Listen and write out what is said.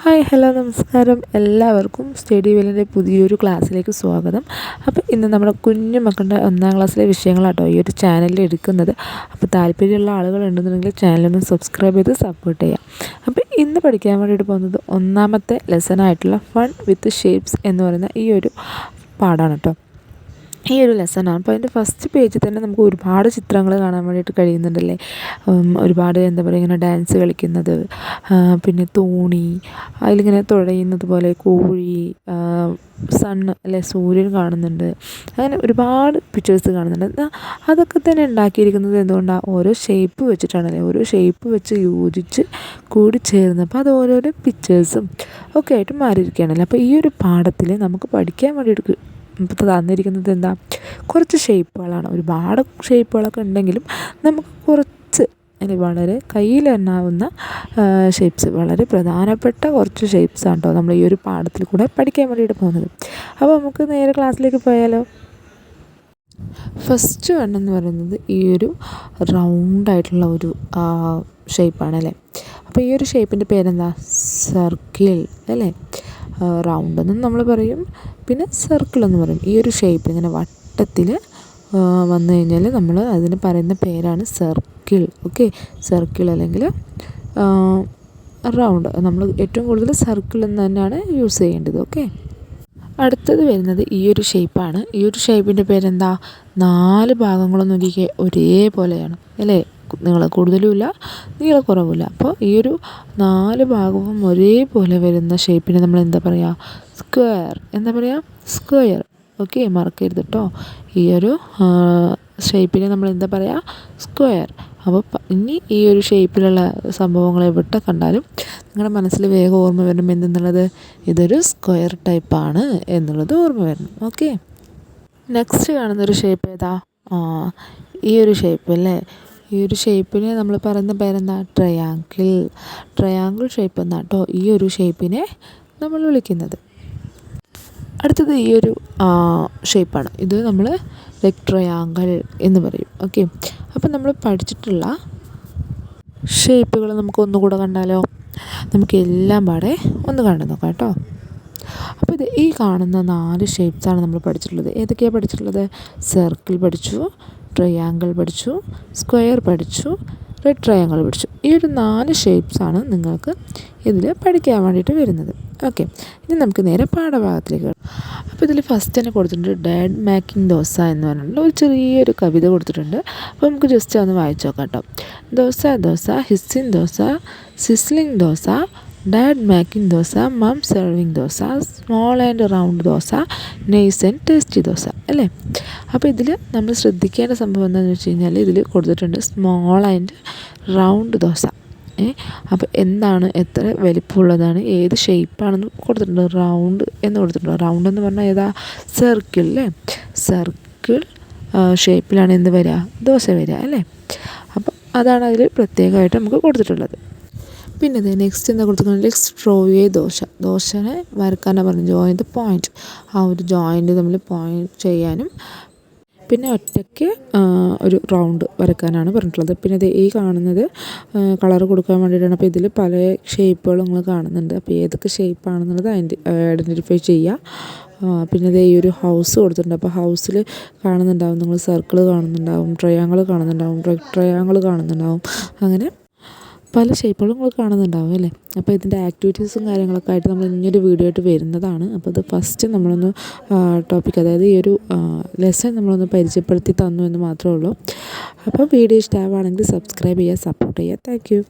Hi hello നമസ്കാരം. എല്ലാവർക്കും study വെല്ലിൻ്റെ പുതിയൊരു ക്ലാസ്സിലേക്ക് സ്വാഗതം. അപ്പോൾ ഇന്ന് നമ്മുടെ കുഞ്ഞു മക്കളുടെ 1ാം ക്ലാസ്സിലെ വിഷയങ്ങളാട്ടോ ഈ ഒരു ചാനലിൽ എടുക്കുന്നത്. അപ്പോൾ താല്പര്യമുള്ള ആളുകളുണ്ടെന്നുണ്ടെങ്കിൽ ചാനലൊന്ന് സബ്സ്ക്രൈബ് ചെയ്ത് സപ്പോർട്ട് ചെയ്യാം. അപ്പോൾ ഇന്ന് പഠിക്കാൻ വേണ്ടിയിട്ട് പോകുന്നത് 1ാമത്തെ ലെസനായിട്ടുള്ള ഫൺ വിത്ത് ഷേപ്സ് എന്ന് പറയുന്ന ഈ ഒരു പാഠമാണ് കേട്ടോ. ഈ ഒരു ലെസനാണ്. അപ്പോൾ അതിൻ്റെ ഫസ്റ്റ് പേജിൽ തന്നെ നമുക്ക് ഒരുപാട് ചിത്രങ്ങൾ കാണാൻ വേണ്ടിയിട്ട് കഴിയുന്നുണ്ടല്ലേ. ഒരുപാട് എന്താ പറയുക, ഇങ്ങനെ ഡാൻസ് കളിക്കുന്നത്, പിന്നെ തോണി, അതിലിങ്ങനെ തുഴയുന്നത് പോലെ കോഴി, സണ്ണ് അല്ലെ, സൂര്യൻ കാണുന്നുണ്ട്. അങ്ങനെ ഒരുപാട് പിക്ചേഴ്സ് കാണുന്നുണ്ട്. അതൊക്കെ തന്നെ ഉണ്ടാക്കിയിരിക്കുന്നത് എന്തുകൊണ്ടാണ്? ഓരോ ഷേപ്പ് വെച്ചിട്ടാണല്ലേ. ഓരോ ഷേപ്പ് വെച്ച് യോജിച്ച് കൂടി ചേർന്നപ്പോൾ അത് ഓരോരോ പിക്ചേഴ്സും ഒക്കെ ആയിട്ട് മാറിയിരിക്കുകയാണല്ലോ. അപ്പോൾ ഈ ഒരു പാഠത്തിൽ നമുക്ക് പഠിക്കാൻ വേണ്ടിയിട്ട് ഇപ്പോൾ തന്നിരിക്കുന്നത് എന്താ? കുറച്ച് ഷേപ്പുകളാണ്. ഒരുപാട് ഷേപ്പുകളൊക്കെ ഉണ്ടെങ്കിലും നമുക്ക് കുറച്ച് വളരെ കയ്യിലെണ്ണാവുന്ന ഷേപ്സ്, വളരെ പ്രധാനപ്പെട്ട കുറച്ച് ഷേപ്സാണ് കേട്ടോ നമ്മൾ ഈ ഒരു പാഠത്തിൽ കൂടെ പഠിക്കാൻ വേണ്ടിയിട്ട് പോകുന്നത്. അപ്പോൾ നമുക്ക് നേരെ ക്ലാസ്സിലേക്ക് പോയാലോ. ഫസ്റ്റ് എന്ന് പറയുന്നത് ഈ ഒരു റൗണ്ടായിട്ടുള്ള ഒരു ഷേപ്പാണല്ലേ. അപ്പോൾ ഈ ഒരു ഷേപ്പിൻ്റെ പേരെന്താ? സർക്കിൾ അല്ലേ. റൗണ്ട് എന്നും നമ്മൾ പറയും, പിന്നെ സർക്കിൾ എന്ന് പറയും. ഈ ഒരു ഷേപ്പ് ഇങ്ങനെ വട്ടത്തിൽ വന്നു കഴിഞ്ഞാൽ നമ്മൾ അതിന് പറയുന്ന പേരാണ് സർക്കിൾ. ഓക്കെ, സർക്കിൾ അല്ലെങ്കിൽ റൗണ്ട്. നമ്മൾ ഏറ്റവും കൂടുതൽ സർക്കിൾ എന്ന് തന്നെയാണ് യൂസ് ചെയ്യേണ്ടത്. ഓക്കെ, അടുത്തത് വരുന്നത് ഈ ഒരു ഷേപ്പാണ്. ഈ ഒരു ഷേപ്പിൻ്റെ പേരെന്താ? 4 ഭാഗങ്ങളും നോക്കിക്കേ ഒരേപോലെയാണ് അല്ലേ. നീളം കൂടുതലുമില്ല, നീളം കുറവില്ല. അപ്പോൾ ഈ ഒരു 4 ഭാഗവും ഒരേപോലെ വരുന്ന ഷേപ്പിനെ നമ്മൾ എന്താ പറയുക? സ്ക്വയർ. എന്താ പറയുക? സ്ക്വയർ. ഓക്കെ, മറക്കരുത് കേട്ടോ. ഈ ഒരു ഷേപ്പിനെ നമ്മൾ എന്താ പറയുക? സ്ക്വയർ. അപ്പോൾ ഇനി ഈ ഒരു ഷേപ്പിലുള്ള സംഭവങ്ങൾ എവിടെ കണ്ടാലും നിങ്ങളുടെ മനസ്സിൽ വേഗം ഓർമ്മ വരണം എന്തെന്നുള്ളത്, ഇതൊരു സ്ക്വയർ ടൈപ്പാണ് എന്നുള്ളത് ഓർമ്മ വരണം. ഓക്കെ, നെക്സ്റ്റ് കാണുന്നൊരു ഷേപ്പ് ഏതാ? ഈ ഒരു ഷേപ്പ് അല്ലേ. ഈ ഒരു ഷേപ്പിനെ നമ്മൾ പറയുന്ന പേരെന്താ? ട്രയാങ്കിൾ. ട്രയാങ്കിൾ ഷേപ്പ് എന്നാണ് കേട്ടോ ഈ ഒരു ഷേപ്പിനെ നമ്മൾ വിളിക്കുന്നത്. അടുത്തത് ഈ ഒരു ഷേപ്പാണ്. ഇത് നമ്മൾ ട്രയാങ്കിൾ എന്ന് പറയും. ഓക്കെ, അപ്പം നമ്മൾ പഠിച്ചിട്ടുള്ള ഷേപ്പുകൾ നമുക്ക് ഒന്നുകൂടെ കണ്ടാലോ. നമുക്ക് എല്ലാം പാടെ ഒന്ന് കണ്ടു നോക്കാം കേട്ടോ. അപ്പോൾ ഇത് ഈ കാണുന്ന 4 ഷേപ്സാണ് നമ്മൾ പഠിച്ചിട്ടുള്ളത്. ഏതൊക്കെയാണ് പഠിച്ചിട്ടുള്ളത്? സർക്കിൾ പഠിച്ചു, ട്രയാങ്കിൾ പഠിച്ചു, സ്ക്വയർ പഠിച്ചു, റെഡ് ട്രയാങ്കിൾ പഠിച്ചു. ഈ ഒരു 4 ഷേപ്സാണ് നിങ്ങൾക്ക് ഇതിൽ പഠിക്കാൻ വേണ്ടിയിട്ട് വരുന്നത്. ഓക്കെ, ഇനി നമുക്ക് നേരെ പാഠഭാഗത്തിലേക്ക്. അപ്പോൾ ഇതിൽ ഫസ്റ്റ് തന്നെ കൊടുത്തിട്ടുണ്ട് ഡാഡ് മേക്കിംഗ് ദോശ എന്ന് പറഞ്ഞിട്ടുള്ള ഒരു ചെറിയൊരു കവിത കൊടുത്തിട്ടുണ്ട്. അപ്പോൾ നമുക്ക് ജസ്റ്റ് ഒന്ന് വായിച്ചു നോക്കാം കേട്ടോ. Dosa dosa, hissing dosa, sizzling dosa, dad making dosa, mum serving dosa, small and round dosa, nice and tasty dosa അല്ലേ. അപ്പോൾ ഇതിൽ നമ്മൾ ശ്രദ്ധിക്കേണ്ട സംഭവം എന്താണെന്ന് വെച്ച് കഴിഞ്ഞാൽ ഇതിൽ കൊടുത്തിട്ടുണ്ട് സ്മോൾ ആൻഡ് റൗണ്ട് ദോശ. അപ്പോൾ എന്താണ്, എത്ര വലിപ്പമുള്ളതാണ്, ഏത് ഷേപ്പാണെന്ന് കൊടുത്തിട്ടുണ്ട്. റൗണ്ട് എന്ന് കൊടുത്തിട്ടുണ്ട്. റൗണ്ട് എന്ന് പറഞ്ഞാൽ ഏതാ? സർക്കിൾ അല്ലേ. സർക്കിൾ ഷേപ്പിലാണ് എന്ത് വരിക? ദോശ വരിക അല്ലേ. അപ്പോൾ അതാണ് അതിൽ പ്രത്യേകമായിട്ട് നമുക്ക് കൊടുത്തിട്ടുള്ളത്. പിന്നെ ഇത് നെക്സ്റ്റ് എന്താ കൊടുത്തിട്ടുണ്ടെങ്കിൽ ലെറ്റ്സ് ഡ്രോ എ ദോശ. ദോശനെ വരക്കാനാണ് പറഞ്ഞത്. Join the point. ആ ഒരു ജോയിൻറ്റ് നമ്മൾ പോയിൻറ്റ് ചെയ്യാനും പിന്നെ ഒറ്റയ്ക്ക് ഒരു റൗണ്ട് വരക്കാനാണ് പറഞ്ഞിട്ടുള്ളത്. പിന്നെ ഇത് ഈ കാണുന്നത് കളർ കൊടുക്കാൻ വേണ്ടിയിട്ടാണ്. അപ്പോൾ ഇതിൽ പല ഷേപ്പുകൾ നിങ്ങൾ കാണുന്നുണ്ട്. അപ്പോൾ ഏതൊക്കെ ഷേപ്പാണെന്നുള്ളത് ഐഡൻറ്റിഫൈ ചെയ്യുക. പിന്നെ ഇത് ഈ ഒരു ഹൗസ് കൊടുത്തിട്ടുണ്ട്. അപ്പോൾ ഹൗസിൽ കാണുന്നുണ്ടാവും നിങ്ങൾ സർക്കിൾ കാണുന്നുണ്ടാവും, ട്രയാങ്കിൾ കാണുന്നുണ്ടാവും, ട്രയാങ്കിൾ കാണുന്നുണ്ടാവും. അങ്ങനെ പല ഷേപ്പുകളും നിങ്ങൾ കാണുന്നുണ്ടാവും അല്ലേ. അപ്പോൾ ഇതിൻ്റെ ആക്ടിവിറ്റീസും കാര്യങ്ങളൊക്കെ ആയിട്ട് നമ്മൾ ഇനിയൊരു വീഡിയോ ആയിട്ട് വരുന്നതാണ്. അപ്പോൾ അത് ഫസ്റ്റ് നമ്മളൊന്ന് ടോപ്പിക്, അതായത് ഈ ഒരു ലെസൺ നമ്മളൊന്ന് പരിചയപ്പെടുത്തി തന്നു എന്ന് മാത്രമേ ഉള്ളൂ. അപ്പോൾ വീഡിയോ ഇഷ്ടമാവുകയാണെങ്കിൽ സബ്സ്ക്രൈബ് ചെയ്യുക, സപ്പോർട്ട് ചെയ്യുക. Thank you.